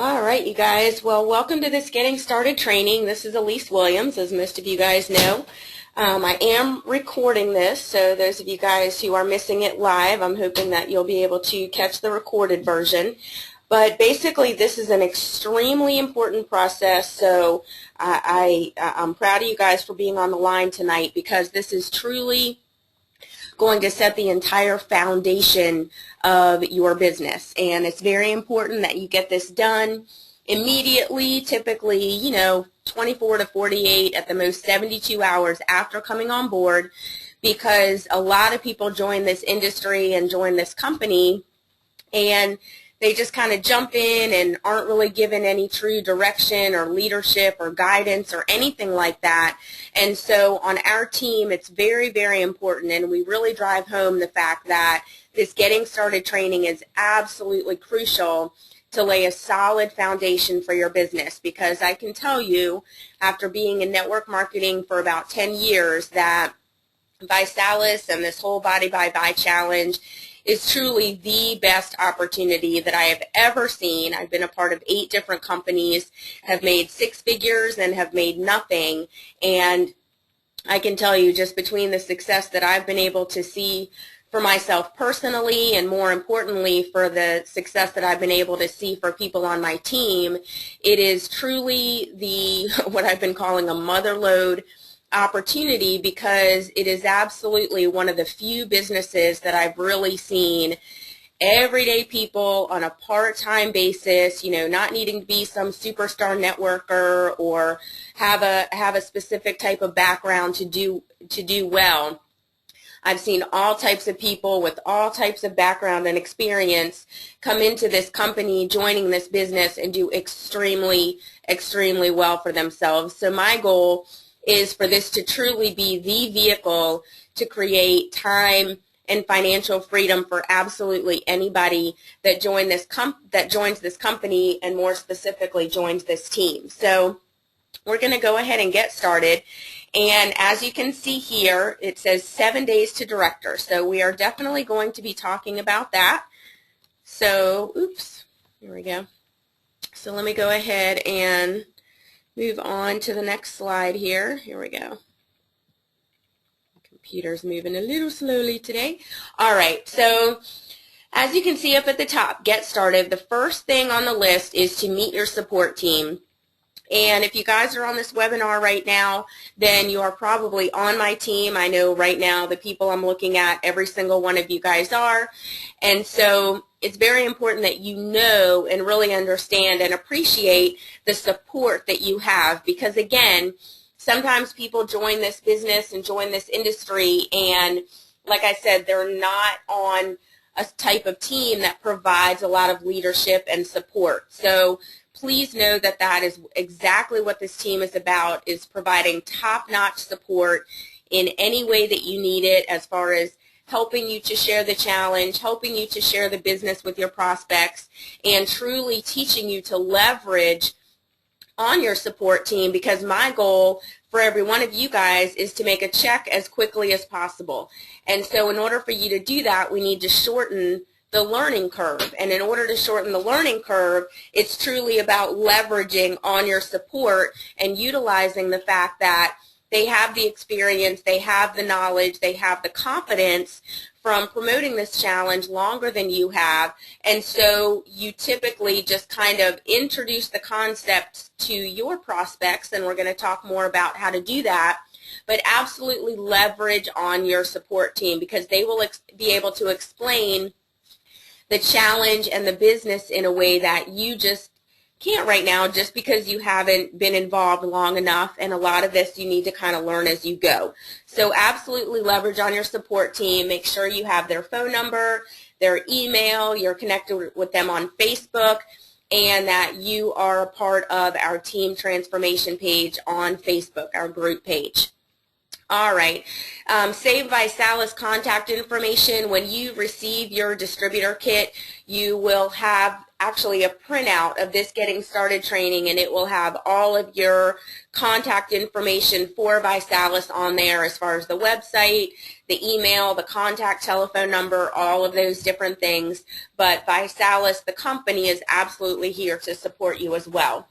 All right, you guys. Well, welcome to this Getting Started training. This is Alyse Williams, as most of you guys know. I am recording this, so those of you guys who are missing it live, I'm hoping that you'll be able to catch the recorded version. But basically, this is an extremely important process, so I'm proud of you guys for being on the line tonight, because this is truly going to set the entire foundation of your business. And it's very important that you get this done immediately, typically, 24 to 48, at the most 72 hours after coming on board, because a lot of people join this industry and join this company and they just kind of jump in and aren't really given any true direction or leadership or guidance or anything like that. And so on our team, it's very, very important, and we really drive home the fact that this Getting Started training is absolutely crucial to lay a solid foundation for your business, because I can tell you, after being in network marketing for about 10 years, that ViSalus and this whole Body by Vi challenge is truly the best opportunity that I have ever seen. I've been a part of 8 different companies, have made 6 figures and have made nothing, and I can tell you, just between the success that I've been able to see for myself personally, and more importantly for the success that I've been able to see for people on my team, it is truly what I've been calling a mother lode opportunity, because it is absolutely one of the few businesses that I've really seen everyday people on a part-time basis, not needing to be some superstar networker or have a specific type of background to do well. I've seen all types of people with all types of background and experience come into this company, joining this business, and do extremely, extremely well for themselves. So my goal is for this to truly be the vehicle to create time and financial freedom for absolutely anybody that joins this company, and more specifically joins this team. So we're going to go ahead and get started. And as you can see here, it says 7 days to director. So we are definitely going to be talking about that. So, here we go. So let me go ahead and move on to the next slide here. Here we go. Computer's moving a little slowly today. All right, so as you can see up at the top, get started. The first thing on the list is to meet your support team. And if you guys are on this webinar right now, then you are probably on my team. I know right now the people I'm looking at, every single one of you guys are. And so it's very important that you know and really understand and appreciate the support that you have, because again, sometimes people join this business and join this industry, and like I said, they're not on a type of team that provides a lot of leadership and support. So please know that that is exactly what this team is about, is providing top-notch support in any way that you need it, as far as helping you to share the challenge, helping you to share the business with your prospects, and truly teaching you to leverage on your support team, because my goal for every one of you guys is to make a check as quickly as possible. And so in order for you to do that, we need to shorten the learning curve. And in order to shorten the learning curve, it's truly about leveraging on your support and utilizing the fact that they have the experience, they have the knowledge, they have the confidence from promoting this challenge longer than you have. And so you typically just kind of introduce the concepts to your prospects, and we're going to talk more about how to do that. But absolutely leverage on your support team, because they will be able to explain the challenge and the business in a way that you just can't right now, just because you haven't been involved long enough, and a lot of this you need to kind of learn as you go. So absolutely leverage on your support team. Make sure you have their phone number, their email, you're connected with them on Facebook, and that you are a part of our team transformation page on Facebook, our group page. All right, save ViSalus contact information. When you receive your distributor kit, you will have actually a printout of this Getting Started training, and it will have all of your contact information for ViSalus on there as far as the website, the email, the contact telephone number, all of those different things. But ViSalus, the company, is absolutely here to support you as well.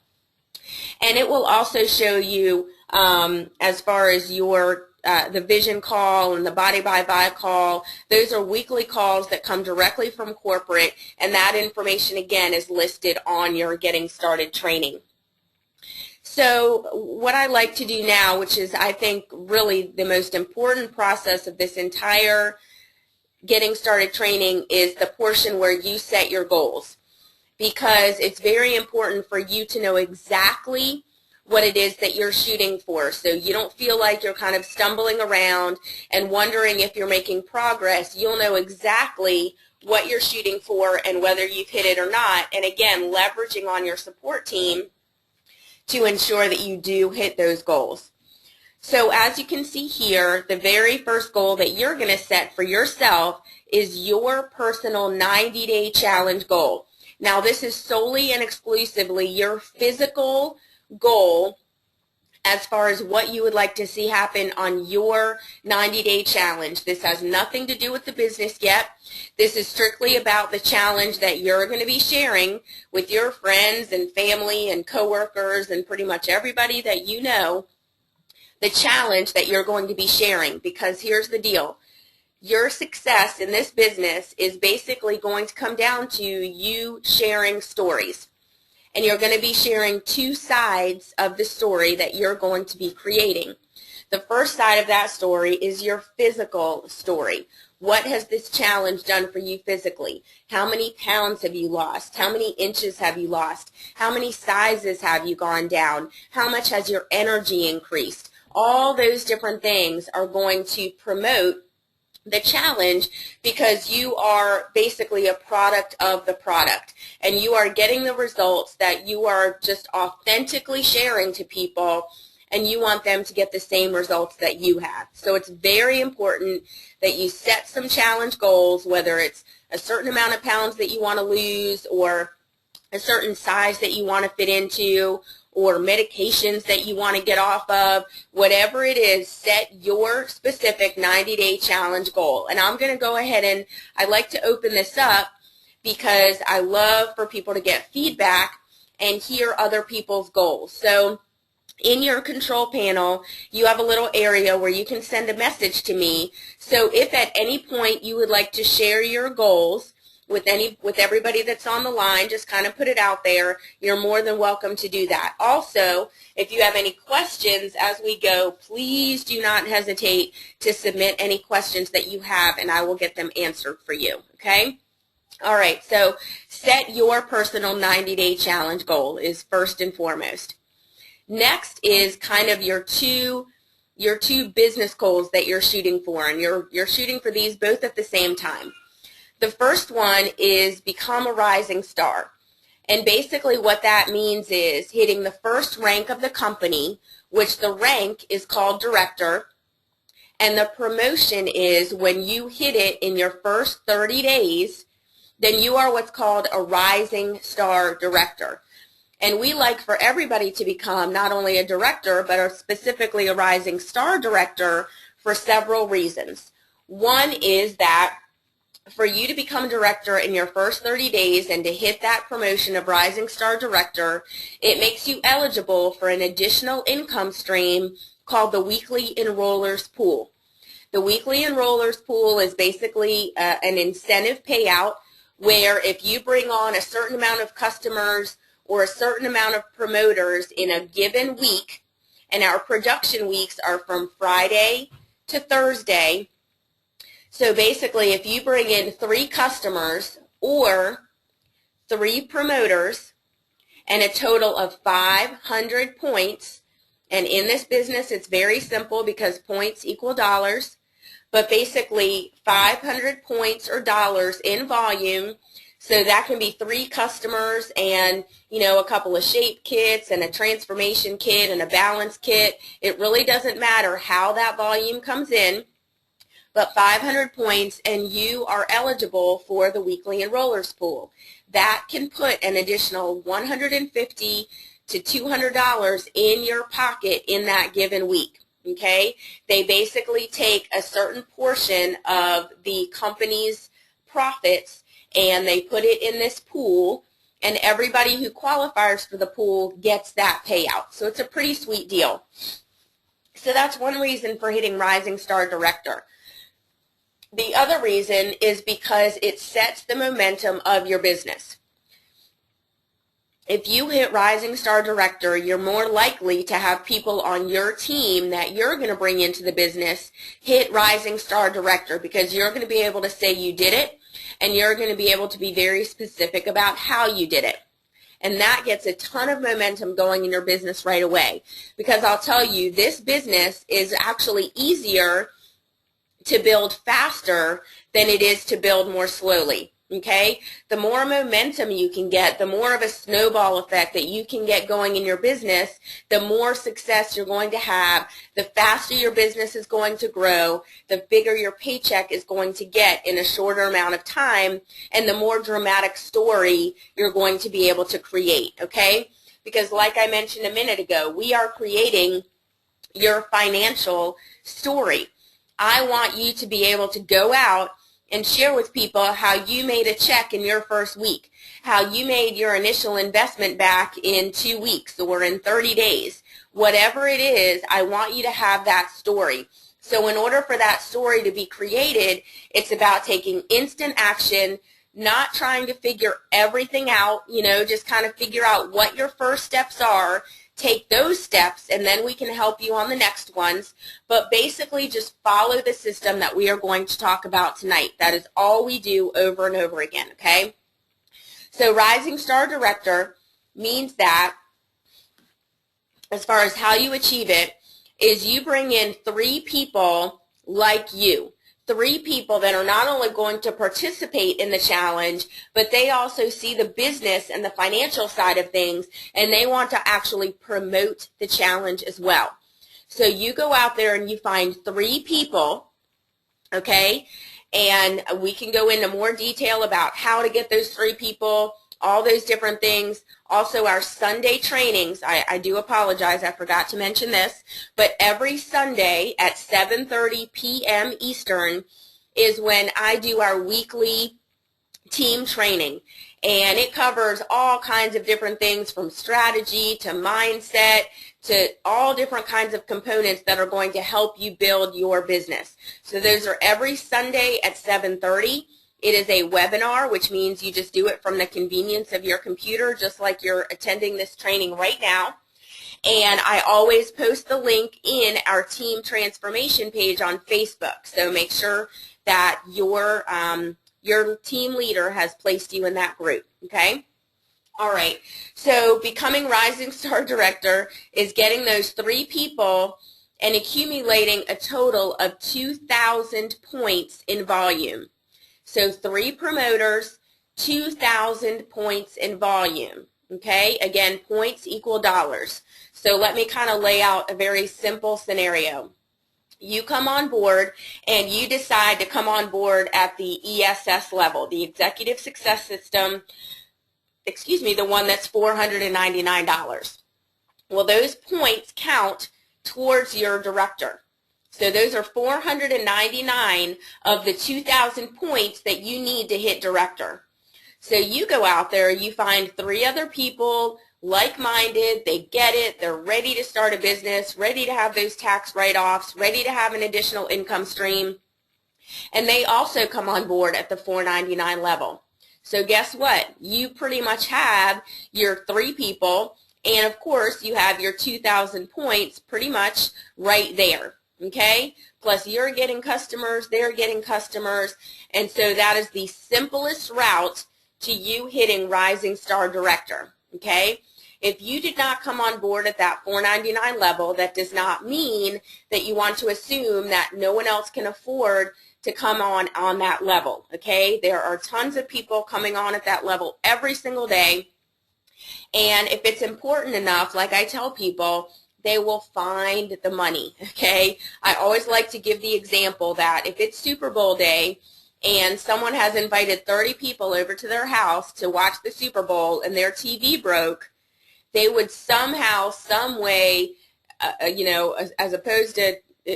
And it will also show you as far as your the vision call and the body by Vi call. Those are weekly calls that come directly from corporate, and that information again is listed on your Getting Started training. So what I like to do now, which is I think really the most important process of this entire Getting Started training, is the portion where you set your goals, because it's very important for you to know exactly what it is that you're shooting for, so you don't feel like you're kind of stumbling around and wondering if you're making progress. You'll know exactly what you're shooting for and whether you've hit it or not, and again, leveraging on your support team to ensure that you do hit those goals. So as you can see here, the very first goal that you're going to set for yourself is your personal 90-day challenge goal. Now, this is solely and exclusively your physical goal as far as what you would like to see happen on your 90-day challenge. This has nothing to do with the business yet. This is strictly about the challenge that you're going to be sharing with your friends and family and coworkers and pretty much everybody that you know, the challenge that you're going to be sharing. Because here's the deal. Your success in this business is basically going to come down to you sharing stories. And you're going to be sharing two sides of the story that you're going to be creating. The first side of that story is your physical story. What has this challenge done for you physically? How many pounds have you lost? How many inches have you lost? How many sizes have you gone down? How much has your energy increased? All those different things are going to promote the challenge, because you are basically a product of the product, and you are getting the results that you are just authentically sharing to people, and you want them to get the same results that you have. So it's very important that you set some challenge goals, whether it's a certain amount of pounds that you want to lose, or a certain size that you want to fit into, or medications that you want to get off of. Whatever it is, set your specific 90-day challenge goal. And I'm going to go ahead and I like to open this up because I love for people to get feedback and hear other people's goals. So in your control panel, you have a little area where you can send a message to me. So if at any point you would like to share your goals with everybody that's on the line, just kind of put it out there. You're more than welcome to do that. Also, if you have any questions as we go, please do not hesitate to submit any questions that you have, and I will get them answered for you, okay? All right, so set your personal 90-day challenge goal is first and foremost. Next is kind of your two business goals that you're shooting for, and you're shooting for these both at the same time. The first one is become a rising star. And basically what that means is hitting the first rank of the company, which the rank is called director. And the promotion is when you hit it in your first 30 days, then you are what's called a rising star director. And we like for everybody to become not only a director, but specifically a rising star director for several reasons. One is that for you to become director in your first 30 days and to hit that promotion of Rising Star Director, it makes you eligible for an additional income stream called the Weekly Enrollers Pool. The Weekly Enrollers Pool is basically an incentive payout where if you bring on a certain amount of customers or a certain amount of promoters in a given week, and our production weeks are from Friday to Thursday. So basically, if you bring in 3 customers or 3 promoters and a total of 500 points, and in this business it's very simple because points equal dollars, but basically 500 points or dollars in volume, so that can be 3 customers and, you know, a couple of shape kits and a transformation kit and a balance kit. It really doesn't matter how that volume comes in. but 500 points and you are eligible for the weekly enrollers pool. That can put an additional $150 to $200 in your pocket in that given week. Okay? They basically take a certain portion of the company's profits and they put it in this pool, and everybody who qualifies for the pool gets that payout. So it's a pretty sweet deal. So that's one reason for hitting Rising Star Director. The other reason is because it sets the momentum of your business. If you hit Rising Star Director, you're more likely to have people on your team that you're going to bring into the business hit Rising Star Director, because you're going to be able to say you did it, and you're going to be able to be very specific about how you did it. And that gets a ton of momentum going in your business right away, because I'll tell you, this business is actually easier to build faster than it is to build more slowly. Okay? The more momentum you can get, the more of a snowball effect that you can get going in your business, the more success you're going to have, the faster your business is going to grow, the bigger your paycheck is going to get in a shorter amount of time, and the more dramatic story you're going to be able to create. Okay? Because like I mentioned a minute ago, we are creating your financial story. I want you to be able to go out and share with people how you made a check in your first week, how you made your initial investment back in 2 weeks or in 30 days. Whatever it is, I want you to have that story. So in order for that story to be created, it's about taking instant action, not trying to figure everything out, just kind of figure out what your first steps are. Take those steps, and then we can help you on the next ones. But basically just follow the system that we are going to talk about tonight. That is all we do over and over again, okay? So Rising Star Director means that, as far as how you achieve it, is you bring in 3 people like you. 3 people that are not only going to participate in the challenge, but they also see the business and the financial side of things, and they want to actually promote the challenge as well. So you go out there and you find 3 people, okay, and we can go into more detail about how to get those 3 people, all those different things. Also, our Sunday trainings, I do apologize, I forgot to mention this, but every Sunday at 7:30 p.m. Eastern is when I do our weekly team training. And it covers all kinds of different things, from strategy to mindset to all different kinds of components that are going to help you build your business. So those are every Sunday at 7:30. It is a webinar, which means you just do it from the convenience of your computer, just like you're attending this training right now. And I always post the link in our team transformation page on Facebook. So make sure that your team leader has placed you in that group, okay? All right, so becoming Rising Star Director is getting those 3 people and accumulating a total of 2,000 points in volume. So 3 promoters, 2,000 points in volume, okay? Again, points equal dollars. So let me kind of lay out a very simple scenario. You come on board and you decide to come on board at the ESS level, the Executive Success System, the one that's $499. Well, those points count towards your director. So those are 499 of the 2,000 points that you need to hit director. So you go out there, you find 3 other people, like-minded, they get it, they're ready to start a business, ready to have those tax write-offs, ready to have an additional income stream, and they also come on board at the 499 level. So guess what? You pretty much have your 3 people, and of course you have your 2,000 points pretty much right there. Okay? Plus you're getting customers, they're getting customers, and so that is the simplest route to you hitting Rising Star Director. Okay? If you did not come on board at that $499 level, that does not mean that you want to assume that no one else can afford to come on that level. Okay? There are tons of people coming on at that level every single day, and if it's important enough, like I tell people, they will find the money, okay? I always like to give the example that if it's Super Bowl day and someone has invited 30 people over to their house to watch the Super Bowl and their TV broke, they would somehow, some way, as opposed to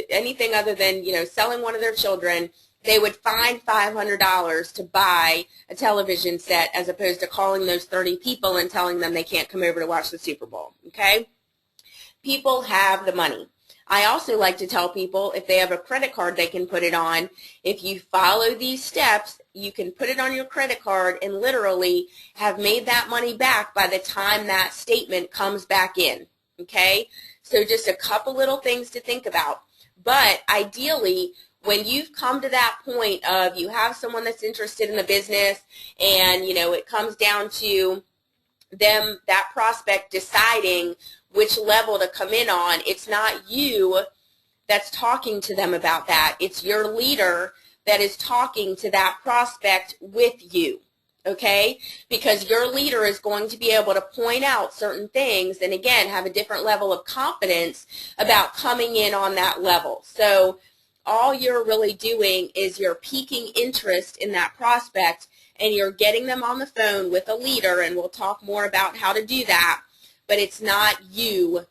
anything other than, selling one of their children, they would find $500 to buy a television set as opposed to calling those 30 people and telling them they can't come over to watch the Super Bowl, okay? People have the money. I also like to tell people if they have a credit card they can put it on. If you follow these steps, you can put it on your credit card and literally have made that money back by the time that statement comes back in, okay? So just a couple little things to think about. But ideally, when you've come to that point of you have someone that's interested in the business and, it comes down to them, that prospect deciding which level to come in on, it's not you that's talking to them about that. It's your leader that is talking to that prospect with you, okay? Because your leader is going to be able to point out certain things and, again, have a different level of confidence about coming in on that level. So all you're really doing is you're piquing interest in that prospect and you're getting them on the phone with a leader, and we'll talk more about how to do that. But it's not you,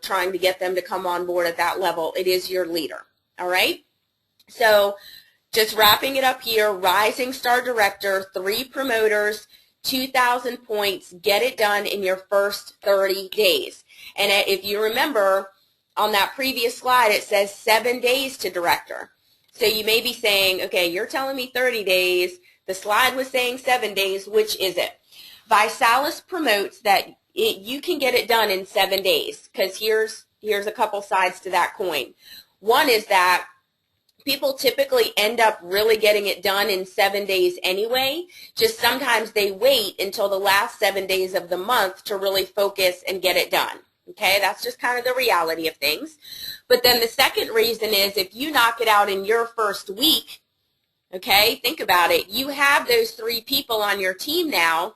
trying to get them to come on board at that level. It is your leader, all right? So just wrapping it up here, Rising Star Director, 3 promoters, 2,000 points, get it done in your first 30 days. And if you remember, on that previous slide, it says 7 days to director. So you may be saying, okay, you're telling me 30 days. The slide was saying 7 days. Which is it? ViSalus promotes that you can get it done in 7 days, because here's a couple sides to that coin. One is that people typically end up really getting it done in 7 days anyway, just sometimes they wait until the last 7 days of the month to really focus and get it done. Okay, that's just kind of the reality of things. But then the second reason is if you knock it out in your first week, okay, think about it. You have those 3 people on your team now.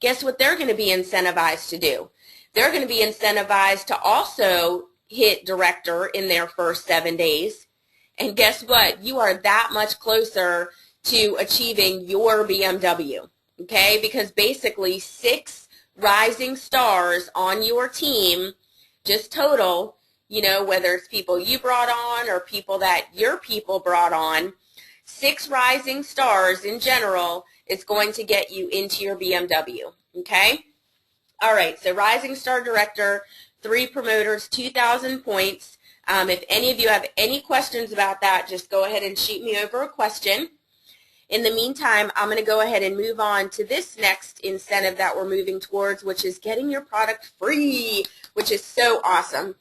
Guess what they're going to be incentivized to do? They're going to be incentivized to also hit director in their first 7 days. And guess what? You are that much closer to achieving your BMW, okay? Because basically 6 rising stars on your team, just total, whether it's people you brought on or people that your people brought on, 6 rising stars in general is going to get you into your BMW, okay? All right, so Rising Star Director, 3 promoters, 2,000 points. If any of you have any questions about that, just go ahead and shoot me over a question. In the meantime, I'm going to go ahead and move on to this next incentive that we're moving towards, which is getting your product free, which is so awesome.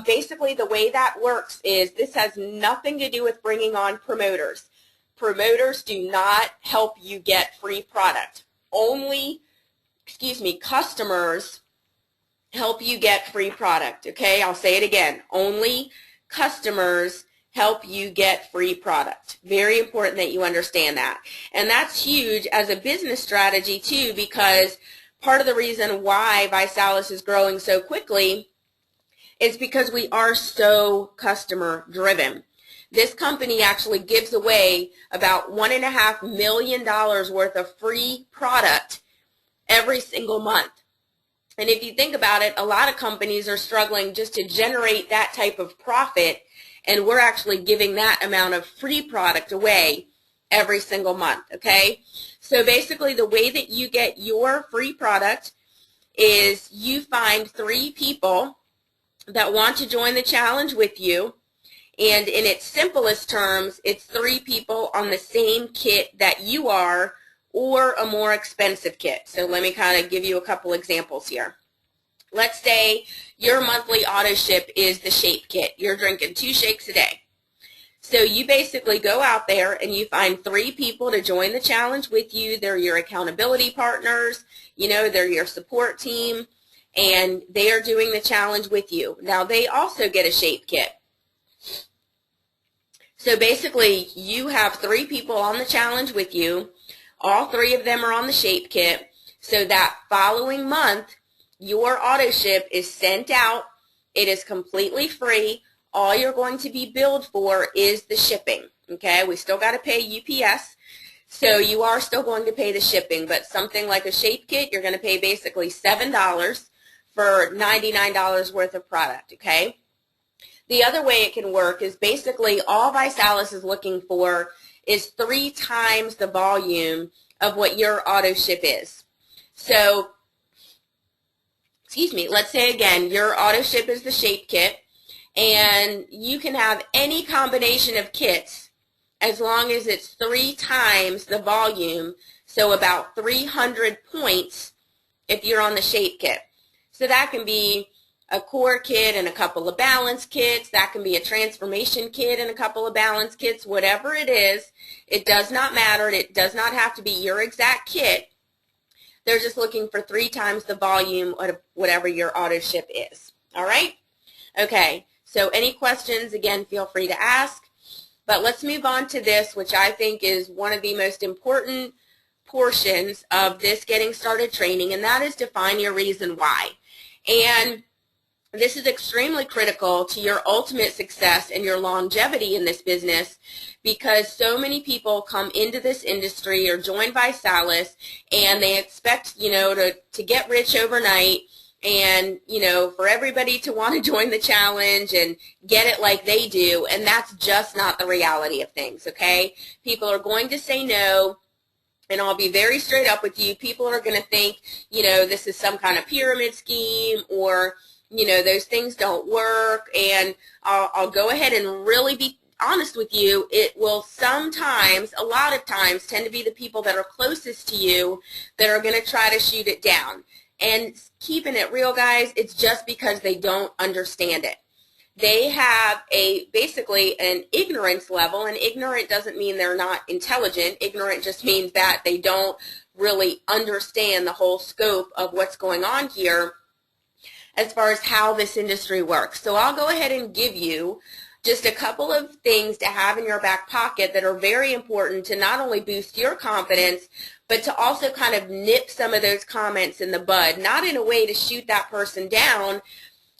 Basically, the way that works is this has nothing to do with bringing on promoters. Promoters do not help you get free product. Only, customers help you get free product, okay? I'll say it again. Only customers help you get free product. Very important that you understand that. And that's huge as a business strategy too, because part of the reason why ViSalus is growing so quickly is because we are so customer driven. This company actually gives away about $1.5 million worth of free product every single month. And if you think about it, a lot of companies are struggling just to generate that type of profit, and we're actually giving that amount of free product away every single month, okay? So basically the way that you get your free product is you find 3 people that want to join the challenge with you, and in its simplest terms, it's 3 people on the same kit that you are or a more expensive kit. So let me kind of give you a couple examples here. Let's say your monthly auto ship is the shake kit. You're drinking 2 shakes a day. So you basically go out there and you find 3 people to join the challenge with you. They're your accountability partners, they're your support team, and they are doing the challenge with you. Now they also get a shape kit. So basically you have 3 people on the challenge with you. All 3 of them are on the shape kit. So that following month, your auto ship is sent out It is completely free. All you're going to be billed for is the shipping, okay? We still got to pay UPS, so you are still going to pay the shipping, but something like a shape kit, you're going to pay basically $7 for $99 worth of product, okay? The other way it can work is basically all ViSalus is looking for is 3 times the volume of what your auto ship is. So, excuse me, let's say again, your auto ship is the shape kit, and you can have any combination of kits as long as it's 3 times the volume, so about 300 points if you're on the shape kit. So that can be a core kit and a couple of balance kits. That can be a transformation kit and a couple of balance kits. Whatever it is, it does not matter. It does not have to be your exact kit. They're just looking for 3 times the volume of whatever your auto ship is. All right? Okay, so any questions, again, feel free to ask. But let's move on to this, which I think is one of the most important portions of this getting started training, and that is define your reason why. And this is extremely critical to your ultimate success and your longevity in this business, because so many people come into this industry or join ViSalus and they expect, to get rich overnight and, for everybody to want to join the challenge and get it like they do, and that's just not the reality of things, okay? People are going to say no. And I'll be very straight up with you. People are going to think, this is some kind of pyramid scheme, or, those things don't work. And I'll go ahead and really be honest with you. It will sometimes, a lot of times, tend to be the people that are closest to you that are going to try to shoot it down. And keeping it real, guys, it's just because they don't understand it. They have basically an ignorance level, and ignorant doesn't mean they're not intelligent. Ignorant just means that they don't really understand the whole scope of what's going on here as far as how this industry works. So I'll go ahead and give you just a couple of things to have in your back pocket that are very important to not only boost your confidence, but to also kind of nip some of those comments in the bud, not in a way to shoot that person down,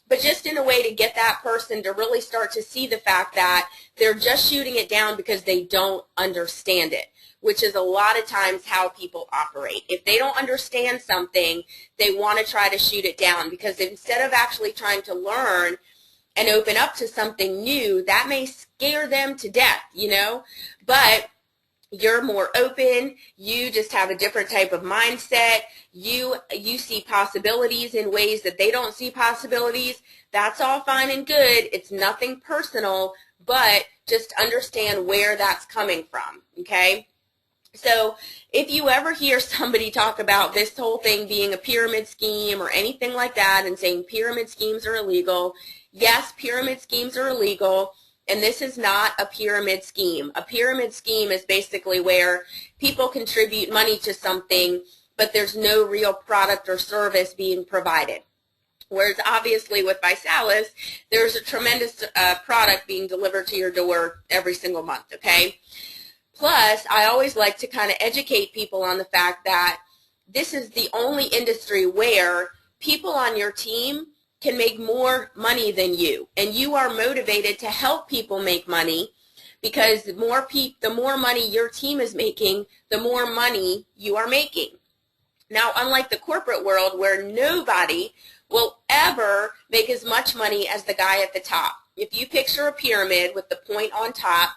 but just in a way to get that person to really start to see the fact that they're just shooting it down because they don't understand it, which is a lot of times how people operate. If they don't understand something, they want to try to shoot it down, because instead of actually trying to learn and open up to something new, that may scare them to death, But you're more open, you just have a different type of mindset, you see possibilities in ways that they don't see possibilities. That's all fine and good. It's nothing personal, but just understand where that's coming from, okay? So if you ever hear somebody talk about this whole thing being a pyramid scheme or anything like that and saying pyramid schemes are illegal, yes, pyramid schemes are illegal. And this is not a pyramid scheme. A pyramid scheme is basically where people contribute money to something, but there's no real product or service being provided. Whereas obviously with ViSalus, there's a tremendous product being delivered to your door every single month, okay? Plus, I always like to kind of educate people on the fact that this is the only industry where people on your team can make more money than you, and you are motivated to help people make money, because the more money your team is making, the more money you are making. Now, unlike the corporate world where nobody will ever make as much money as the guy at the top. If you picture a pyramid with the point on top,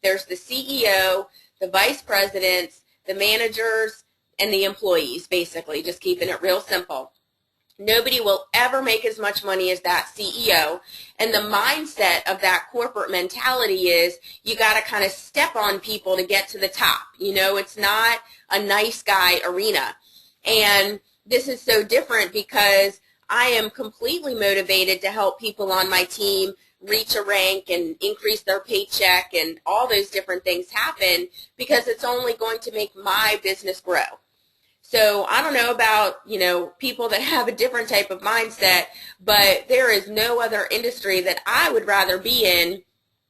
there's the CEO, the vice presidents, the managers, and the employees, basically, just keeping it real simple. Nobody will ever make as much money as that CEO, and the mindset of that corporate mentality is you got to kind of step on people to get to the top. It's not a nice guy arena. And this is so different because I am completely motivated to help people on my team reach a rank and increase their paycheck and all those different things happen, because it's only going to make my business grow. So I don't know about, people that have a different type of mindset, but there is no other industry that I would rather be in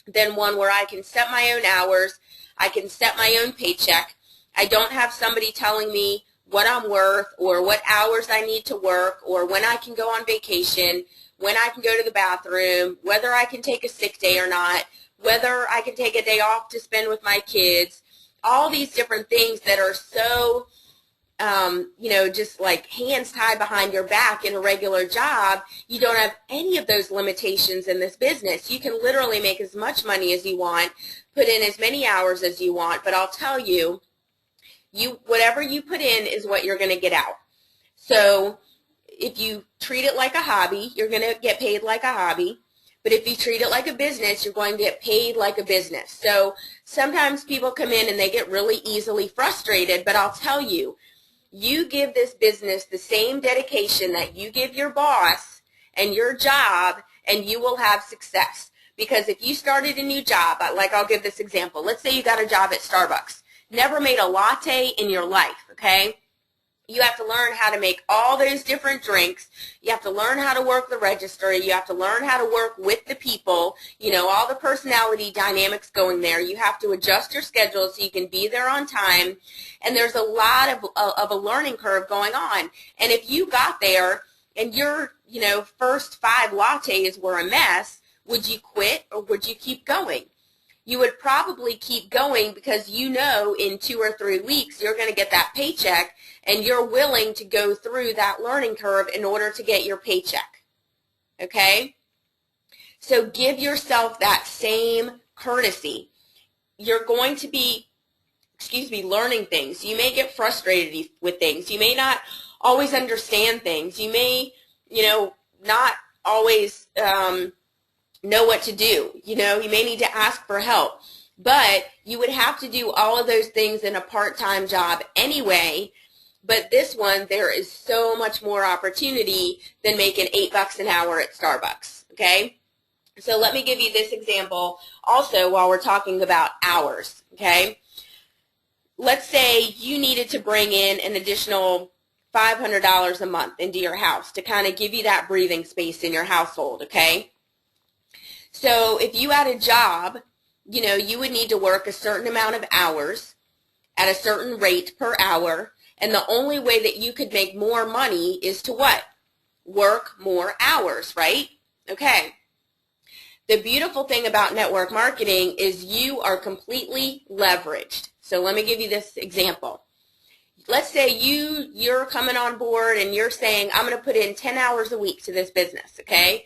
than one where I can set my own hours, I can set my own paycheck. I don't have somebody telling me what I'm worth or what hours I need to work or when I can go on vacation. when I can go to the bathroom, whether I can take a sick day or not, whether I can take a day off to spend with my kids, all these different things that are so, just like hands tied behind your back in a regular job. You don't have any of those limitations in this business. You can literally make as much money as you want, put in as many hours as you want, but I'll tell you, whatever you put in is what you're going to get out. So if you treat it like a hobby, you're going to get paid like a hobby. But if you treat it like a business, you're going to get paid like a business. So sometimes people come in and they get really easily frustrated, but I'll tell you, you give this business the same dedication that you give your boss and your job, and you will have success. Because if you started a new job, like I'll give this example. Let's say you got a job at Starbucks. Never made a latte in your life, okay? You have to learn how to make all those different drinks. You have to learn how to work the register. You have to learn how to work with the people, all the personality dynamics going there. You have to adjust your schedule so you can be there on time. And there's a lot of a learning curve going on. And if you got there and your, first 5 lattes were a mess, would you quit or would you keep going? You would probably keep going because in 2 or 3 weeks you're going to get that paycheck, and you're willing to go through that learning curve in order to get your paycheck. Okay? So give yourself that same courtesy. You're going to be, learning things. You may get frustrated with things. You may not always understand things. You may, not always know what to do. You may need to ask for help. But you would have to do all of those things in a part-time job anyway. But this one, there is so much more opportunity than making $8 an hour at Starbucks, okay? So let me give you this example also while we're talking about hours, okay? Let's say you needed to bring in an additional $500 a month into your house to kind of give you that breathing space in your household, okay? So if you had a job, you would need to work a certain amount of hours at a certain rate per hour. And the only way that you could make more money is to what? Work more hours, right? Okay. The beautiful thing about network marketing is you are completely leveraged. So let me give you this example. Let's say you're coming on board and you're saying, I'm going to put in 10 hours a week to this business, okay?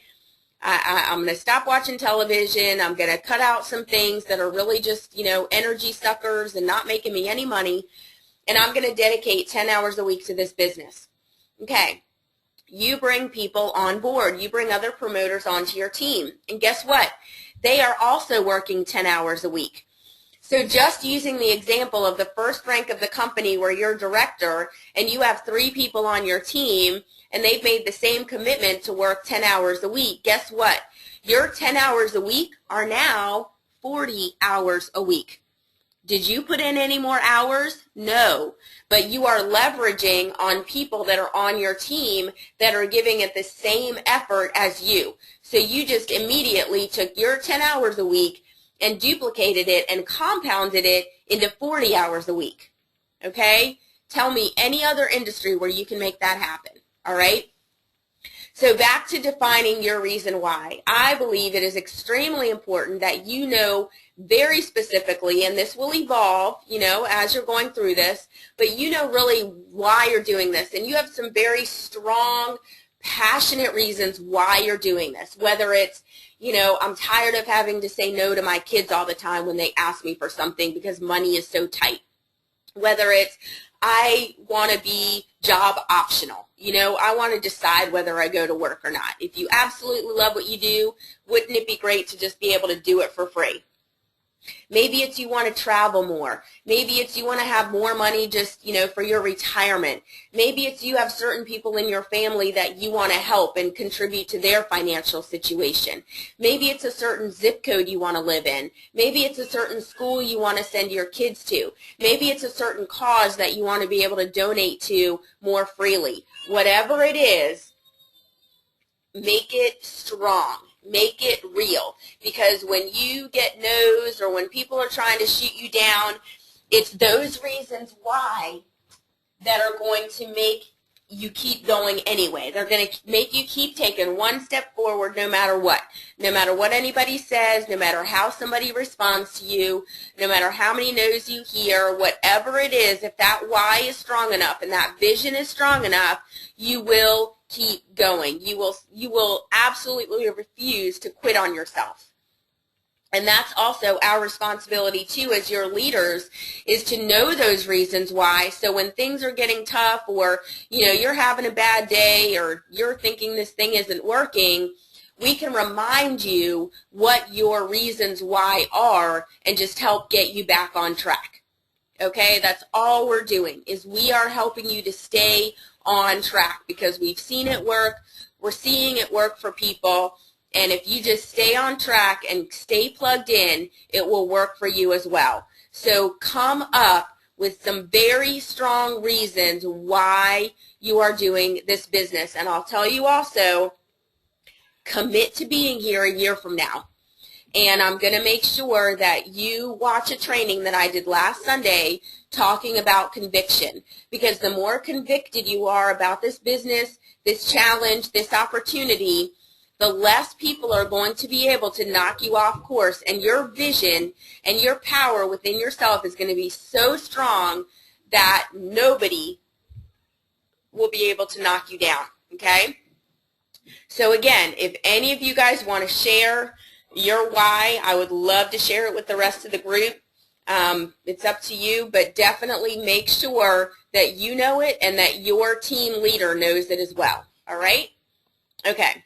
I'm going to stop watching television. I'm going to cut out some things that are really just, energy suckers and not making me any money. And I'm going to dedicate 10 hours a week to this business. Okay. You bring people on board. You bring other promoters onto your team. And guess what? They are also working 10 hours a week. So just using the example of the first rank of the company where you're director and you have 3 people on your team and they've made the same commitment to work 10 hours a week, guess what? Your 10 hours a week are now 40 hours a week. Did you put in any more hours? No. But you are leveraging on people that are on your team that are giving it the same effort as you. So you just immediately took your 10 hours a week and duplicated it and compounded it into 40 hours a week. Okay? Tell me any other industry where you can make that happen. All right? So back to defining your reason why. I believe it is extremely important that you know very specifically, and this will evolve, as you're going through this, but you know really why you're doing this. And you have some very strong, passionate reasons why you're doing this. Whether it's, I'm tired of having to say no to my kids all the time when they ask me for something because money is so tight. Whether it's, I want to be job optional. I want to decide whether I go to work or not. If you absolutely love what you do, wouldn't it be great to just be able to do it for free? Maybe it's you want to travel more. Maybe it's you want to have more money just, for your retirement. Maybe it's you have certain people in your family that you want to help and contribute to their financial situation. Maybe it's a certain zip code you want to live in. Maybe it's a certain school you want to send your kids to. Maybe it's a certain cause that you want to be able to donate to more freely. Whatever it is, make it strong. Make it real, because when you get no's or when people are trying to shoot you down, it's those reasons why that are going to make you keep going anyway. They're going to make you keep taking one step forward no matter what. No matter what anybody says, no matter how somebody responds to you, no matter how many no's you hear, whatever it is, if that why is strong enough and that vision is strong enough, you will keep going. You will absolutely refuse to quit on yourself. And that's also our responsibility too as your leaders, is to know those reasons why. So when things are getting tough, or you're having a bad day, or you're thinking this thing isn't working, we can remind you what your reasons why are and just help get you back on track. Okay, that's all we're doing, is we are helping you to stay on track, because we've seen it work. We're seeing it work for people. And if you just stay on track and stay plugged in, it will work for you as well. So come up with some very strong reasons why you are doing this business. And I'll tell you also, commit to being here a year from now. And I'm going to make sure that you watch a training that I did last Sunday talking about conviction. Because the more convicted you are about this business, this challenge, this opportunity, the less people are going to be able to knock you off course, and your vision and your power within yourself is going to be so strong that nobody will be able to knock you down, okay? So again, if any of you guys want to share your why, I would love to share it with the rest of the group. It's up to you, but definitely make sure that you know it and that your team leader knows it as well, all right? Okay.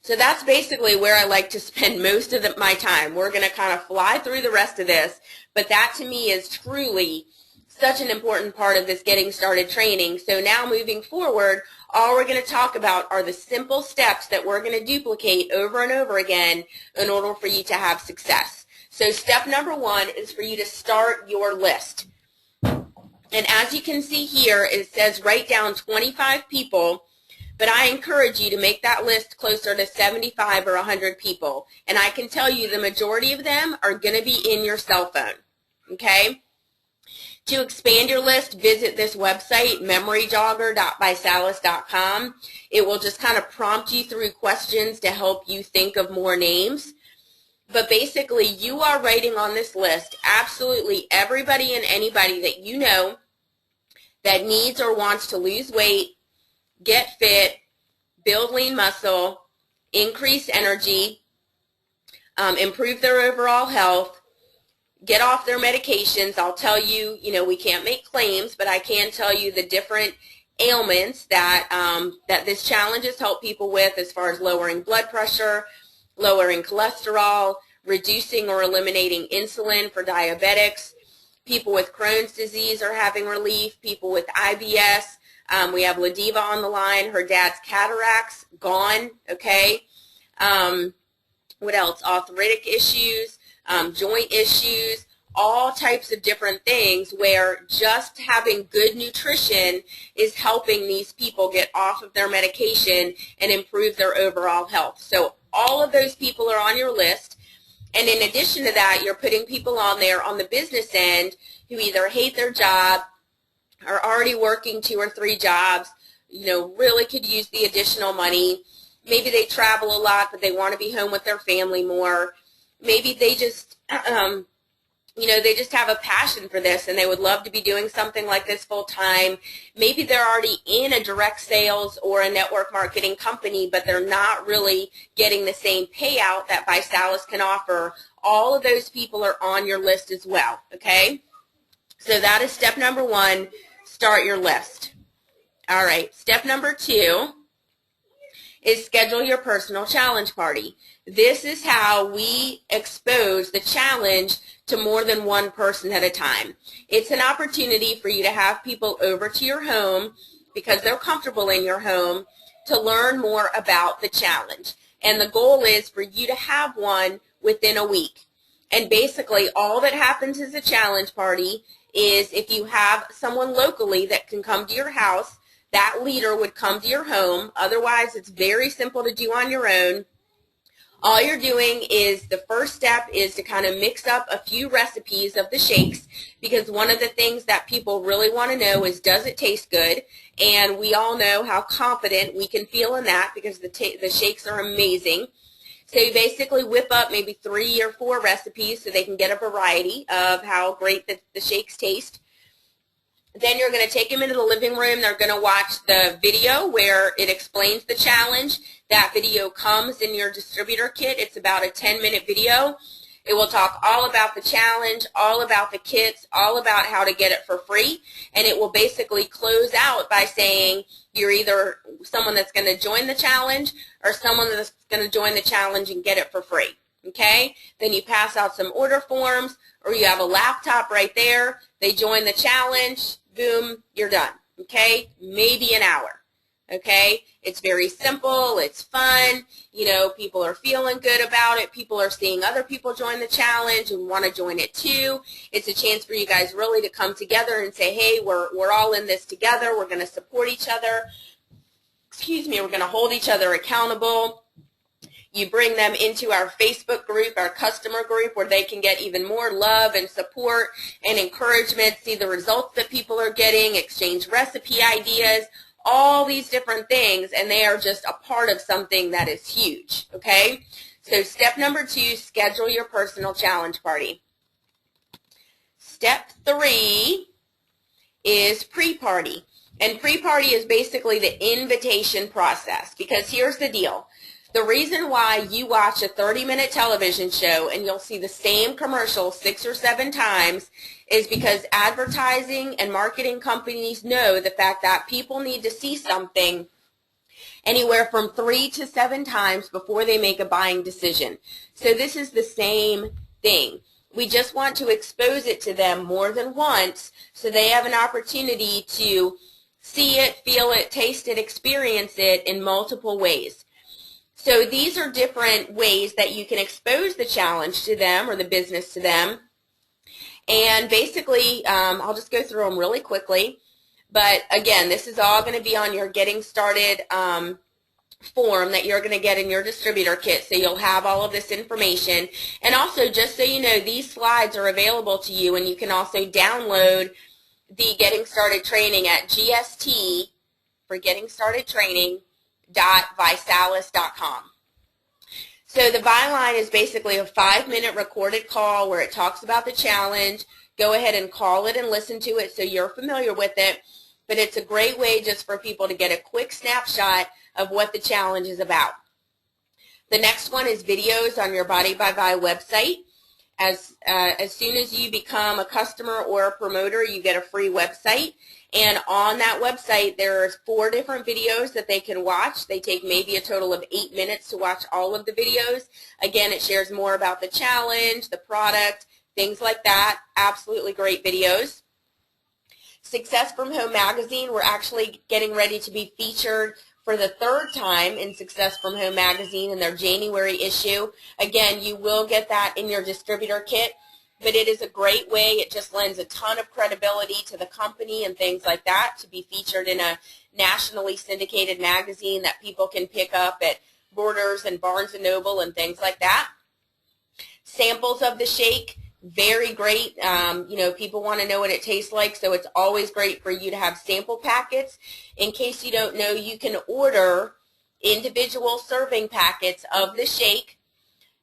So that's basically where I like to spend most of my time. We're going to kind of fly through the rest of this, but that to me is truly such an important part of this getting started training. So now moving forward, all we're going to talk about are the simple steps that we're going to duplicate over and over again in order for you to have success. So step number 1 is for you to start your list. And as you can see here, it says write down 25 people. But I encourage you to make that list closer to 75 or 100 people. And I can tell you the majority of them are going to be in your cell phone. Okay? To expand your list, visit this website, memoryjogger.bysalis.com. It will just kind of prompt you through questions to help you think of more names. But basically, you are writing on this list absolutely everybody and anybody that you know that needs or wants to lose weight, get fit, build lean muscle, increase energy, improve their overall health, get off their medications. I'll tell you, we can't make claims, but I can tell you the different ailments that this challenge has helped people with, as far as lowering blood pressure, lowering cholesterol, reducing or eliminating insulin for diabetics. People with Crohn's disease are having relief. People with IBS. We have Ladiva on the line. Her dad's cataracts gone, okay? What else? Arthritic issues, joint issues, all types of different things, where just having good nutrition is helping these people get off of their medication and improve their overall health. So all of those people are on your list. And in addition to that, you're putting people on there on the business end who either hate their job, are already working 2 or 3 jobs, really could use the additional money. Maybe they travel a lot, but they want to be home with their family more. Maybe they just, they just have a passion for this and they would love to be doing something like this full time. Maybe they're already in a direct sales or a network marketing company, but they're not really getting the same payout that ViSalus can offer. All of those people are on your list as well, okay? So that is step number 1. Start your list. All right, step number 2 is schedule your personal challenge party. This is how we expose the challenge to more than one person at a time. It's an opportunity for you to have people over to your home, because they're comfortable in your home, to learn more about the challenge. And the goal is for you to have one within a week. And basically all that happens as a challenge party is, if you have someone locally that can come to your house, that leader would come to your home. Otherwise, it's very simple to do on your own. All you're doing is, the first step is to kind of mix up a few recipes of the shakes, because one of the things that people really want to know is, does it taste good? And we all know how confident we can feel in that, because the shakes are amazing. So you basically whip up maybe 3 or 4 recipes so they can get a variety of how great the shakes taste. Then you're going to take them into the living room. They're going to watch the video where it explains the challenge. That video comes in your distributor kit. It's about a 10-minute video. It will talk all about the challenge, all about the kits, all about how to get it for free. And it will basically close out by saying you're either someone that's going to join the challenge or someone that's going to join the challenge and get it for free. Okay? Then you pass out some order forms, or you have a laptop right there. They join the challenge. Boom, you're done. Okay? Maybe an hour. Okay? It's very simple. It's fun. You know, people are feeling good about it. People are seeing other people join the challenge and want to join it too. It's a chance for you guys really to come together and say, hey, we're all in this together. We're going to support each other. Excuse me. We're going to hold each other accountable. You bring them into our Facebook group, our customer group, where they can get even more love and support and encouragement, see the results that people are getting, exchange recipe ideas, all these different things, and they are just a part of something that is huge, okay? So step number 2, schedule your personal challenge party. Step 3 is pre-party. And pre-party is basically the invitation process, because here's the deal. The reason why you watch a 30-minute television show and you'll see the same commercial 6 or 7 times is because advertising and marketing companies know the fact that people need to see something anywhere from 3 to 7 times before they make a buying decision. So this is the same thing. We just want to expose it to them more than once so they have an opportunity to see it, feel it, taste it, experience it in multiple ways. So these are different ways that you can expose the challenge to them or the business to them. And basically, I'll just go through them really quickly. But again, this is all going to be on your getting started form that you're going to get in your distributor kit. So you'll have all of this information. And also, just so you know, these slides are available to you, and you can also download the Getting Started Training at GST for Getting Started Training. .visalis.com. So the byline is basically a 5-minute recorded call where it talks about the challenge. Go ahead and call it and listen to it so you're familiar with it. But it's a great way just for people to get a quick snapshot of what the challenge is about. The next one is videos on your Body by Vi website. As soon as you become a customer or a promoter, you get a free website. And on that website, there's 4 different videos that they can watch. They take maybe a total of 8 minutes to watch all of the videos. Again, it shares more about the challenge, the product, things like that. Absolutely great videos. Success from Home magazine, we're actually getting ready to be featured for the 3rd time in Success from Home magazine in their January issue. Again, you will get that in your distributor kit. But it is a great way. It just lends a ton of credibility to the company and things like that to be featured in a nationally syndicated magazine that people can pick up at Borders and Barnes & Noble and things like that. Samples of the shake, very great. You know, people want to know what it tastes like, so it's always great for you to have sample packets. In case you don't know, you can order individual serving packets of the shake.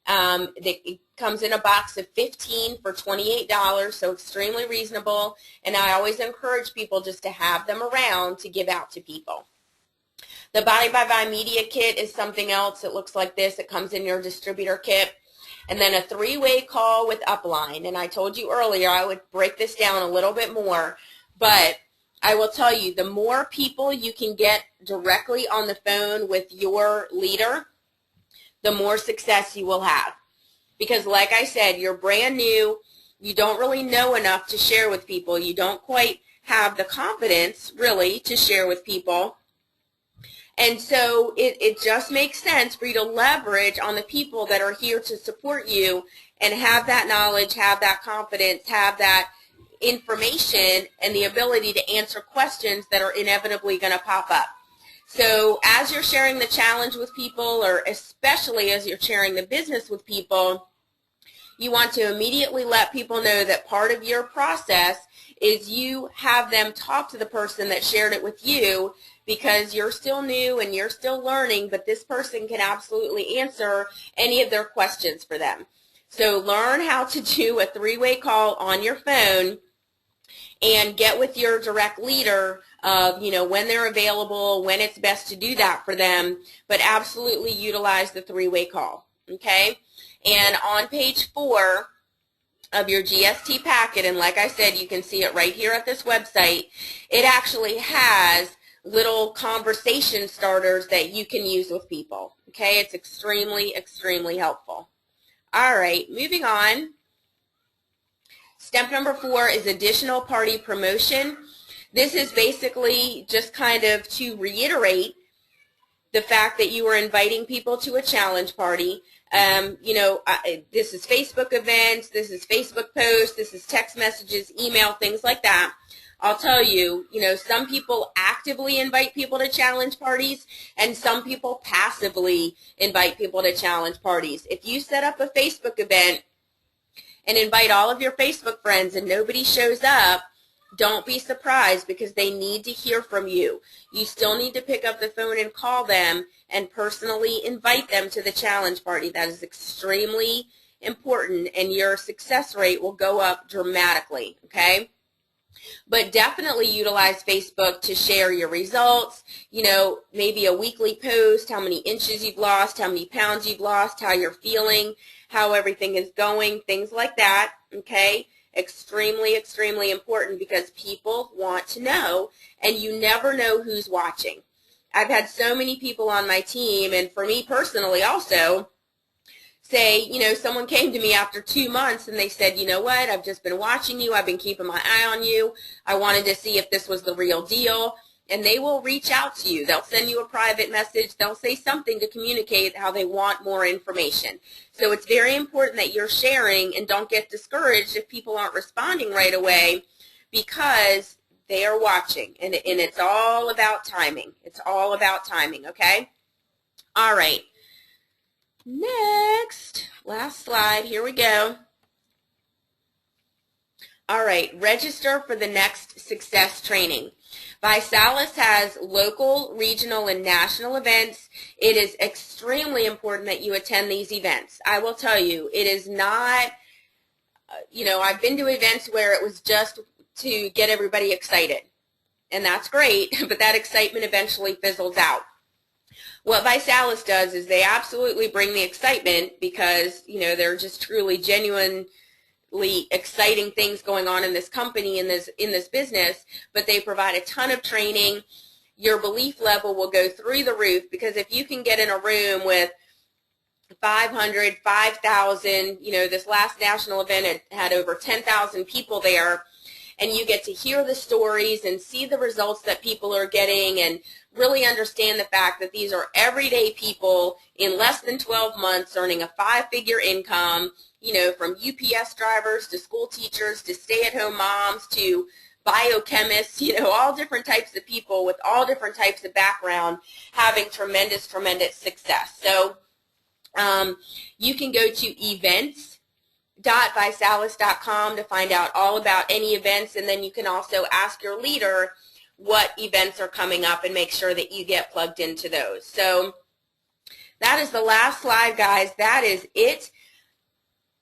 It comes in a box of 15 for $28, so extremely reasonable, and I always encourage people just to have them around to give out to people. The Body by Vi Media Kit is something else. It looks like this. It comes in your distributor kit. And then a 3-way call with Upline, and I told you earlier I would break this down a little bit more, but I will tell you, the more people you can get directly on the phone with your leader, the more success you will have. Because like I said, you're brand new, you don't really know enough to share with people, you don't quite have the confidence really to share with people. And so it just makes sense for you to leverage on the people that are here to support you and have that knowledge, have that confidence, have that information and the ability to answer questions that are inevitably going to pop up. So as you're sharing the challenge with people, or especially as you're sharing the business with people, you want to immediately let people know that part of your process is you have them talk to the person that shared it with you, because you're still new and you're still learning, but this person can absolutely answer any of their questions for them. So learn how to do a three-way call on your phone and get with your direct leader of, when they're available, when it's best to do that for them, but absolutely utilize the three-way call, okay? And on page 4 of your GST packet, and like I said, you can see it right here at this website, it actually has little conversation starters that you can use with people, okay? It's extremely, extremely helpful. All right, moving on. Step number 4 is additional party promotion. This is basically just kind of to reiterate the fact that you are inviting people to a challenge party. This is Facebook events, this is Facebook posts, this is text messages, email, things like that. I'll tell you, some people actively invite people to challenge parties, and some people passively invite people to challenge parties. If you set up a Facebook event and invite all of your Facebook friends and nobody shows up, don't be surprised, because they need to hear from you. You still need to pick up the phone and call them and personally invite them to the challenge party. That is extremely important, and your success rate will go up dramatically, okay? But definitely utilize Facebook to share your results, maybe a weekly post, how many inches you've lost, how many pounds you've lost, how you're feeling, how everything is going, things like that, okay? Extremely, extremely important, because people want to know, and you never know who's watching. I've had so many people on my team, and for me personally also, say, someone came to me after 2 months and they said, you know what, I've just been watching you, I've been keeping my eye on you, I wanted to see if this was the real deal. And they will reach out to you. They'll send you a private message. They'll say something to communicate how they want more information. So it's very important that you're sharing, and don't get discouraged if people aren't responding right away, because they are watching, and it's all about timing. It's all about timing, okay? All right. Next, last slide. Here we go. All right, register for the next success training. ViSalus has local, regional, and national events. It is extremely important that you attend these events. I will tell you, it is not, I've been to events where it was just to get everybody excited, and that's great, but that excitement eventually fizzles out. What ViSalus does is they absolutely bring the excitement, because, they're just truly genuine exciting things going on in this company, in this business, but they provide a ton of training. Your belief level will go through the roof, because if you can get in a room with 500, 5,000, this last national event it had over 10,000 people there, and you get to hear the stories and see the results that people are getting, and really understand the fact that these are everyday people in less than 12 months earning a 5-figure income, from UPS drivers to school teachers to stay-at-home moms to biochemists, all different types of people with all different types of background having tremendous, tremendous success. So you can go to events.visalus.com to find out all about any events, and then you can also ask your leader what events are coming up and make sure that you get plugged into those. So that is the last slide, guys. That is it.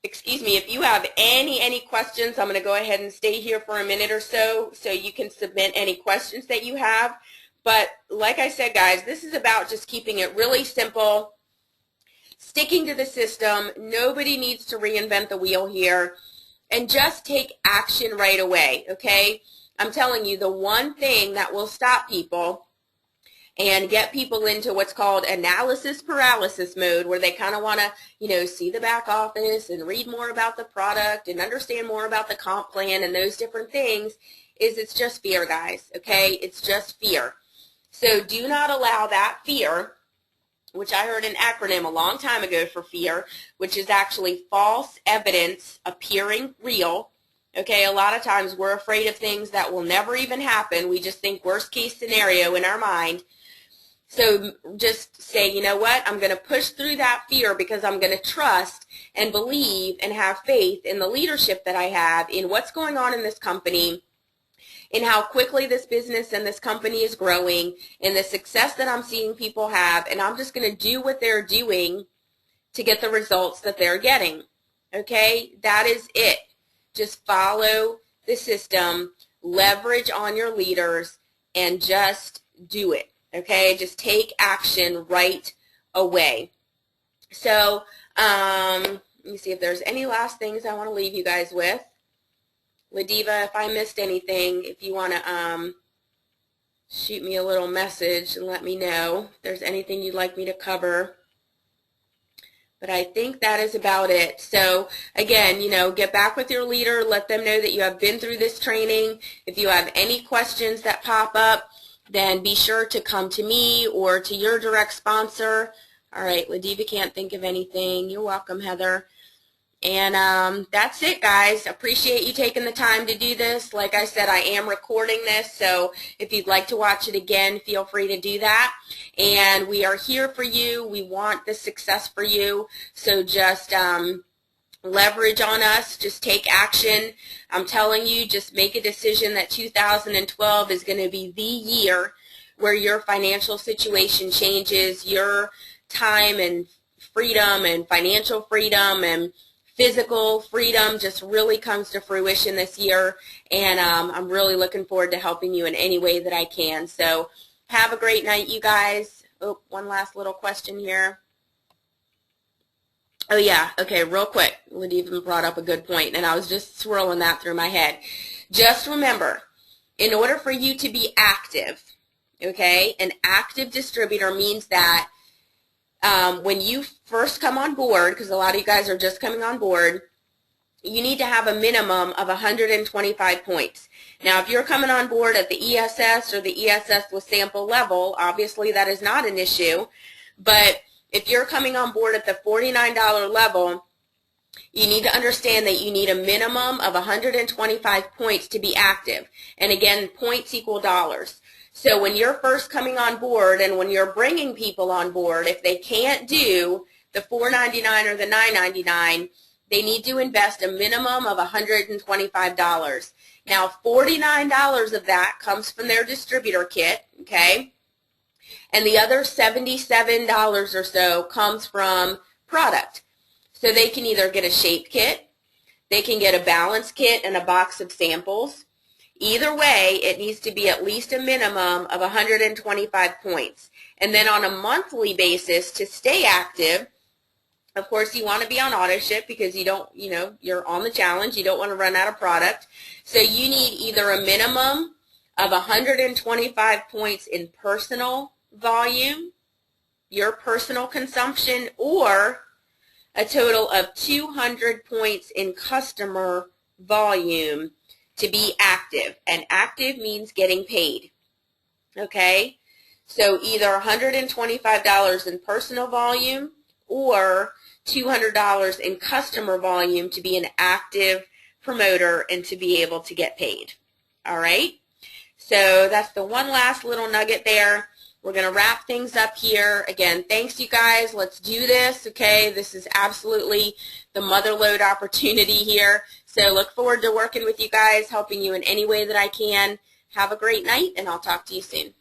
Excuse me, if you have any questions, I'm going to go ahead and stay here for a minute or so you can submit any questions that you have. But like I said, guys, this is about just keeping it really simple, sticking to the system. Nobody needs to reinvent the wheel here, and just take action right away, okay? I'm telling you, the one thing that will stop people and get people into what's called analysis paralysis mode, where they kind of want to, see the back office and read more about the product and understand more about the comp plan and those different things, is it's just fear, guys, okay? It's just fear. So do not allow that fear, which I heard an acronym a long time ago for fear, which is actually false evidence appearing real. Okay, a lot of times we're afraid of things that will never even happen. We just think worst case scenario in our mind. So just say, you know what, I'm going to push through that fear because I'm going to trust and believe and have faith in the leadership that I have, in what's going on in this company, in how quickly this business and this company is growing, in the success that I'm seeing people have, and I'm just going to do what they're doing to get the results that they're getting. Okay, that is it. Just follow the system, leverage on your leaders, and just do it. Okay, just take action right away. So let me see if there's any last things I want to leave you guys with. Ladiva, if I missed anything, if you want to shoot me a little message and let me know if there's anything you'd like me to cover. But I think that is about it. So again, you know, get back with your leader, let them know that you have been through this training. If you have any questions that pop up, then be sure to come to me or to your direct sponsor. All right, Ladiva can't think of anything. You're welcome, Heather. And that's it, guys. Appreciate you taking the time to do this. Like I said, I am recording this, so if you'd like to watch it again, feel free to do that. And we are here for you. We want the success for you. So just leverage on us. Just take action. I'm telling you, just make a decision that 2012 is going to be the year where your financial situation changes, your time and freedom and financial freedom and physical freedom just really comes to fruition this year, and I'm really looking forward to helping you in any way that I can. So have a great night, you guys. Oh, one last little question here. Oh yeah, okay, real quick. Ladiva brought up a good point, and I was just swirling that through my head. Just remember, in order for you to be active, okay, an active distributor means that when you first come on board, because a lot of you guys are just coming on board, you need to have a minimum of 125 points. Now, if you're coming on board at the ESS or the ESS with sample level, obviously that is not an issue. But if you're coming on board at the $49 level, you need to understand that you need a minimum of 125 points to be active. And again, points equal dollars. So when you're first coming on board and when you're bringing people on board, if they can't do the $4.99 or the $9.99, they need to invest a minimum of $125. Now, $49 of that comes from their distributor kit, okay? And the other $77 or so comes from product. So they can either get a shape kit, they can get a balance kit and a box of samples. Either way, it needs to be at least a minimum of 125 points. And then on a monthly basis, to stay active, of course, you want to be on auto ship because you don't, you know, you're on the challenge. You don't want to run out of product. So you need either a minimum of 125 points in personal volume, your personal consumption, or a total of 200 points in customer volume to be active. And active means getting paid. Okay? So either $125 in personal volume or $200 in customer volume to be an active promoter and to be able to get paid. All right? So that's the one last little nugget there. We're going to wrap things up here. Again, thanks you guys. Let's do this, okay? This is absolutely the motherlode opportunity here. So look forward to working with you guys, helping you in any way that I can. Have a great night, and I'll talk to you soon.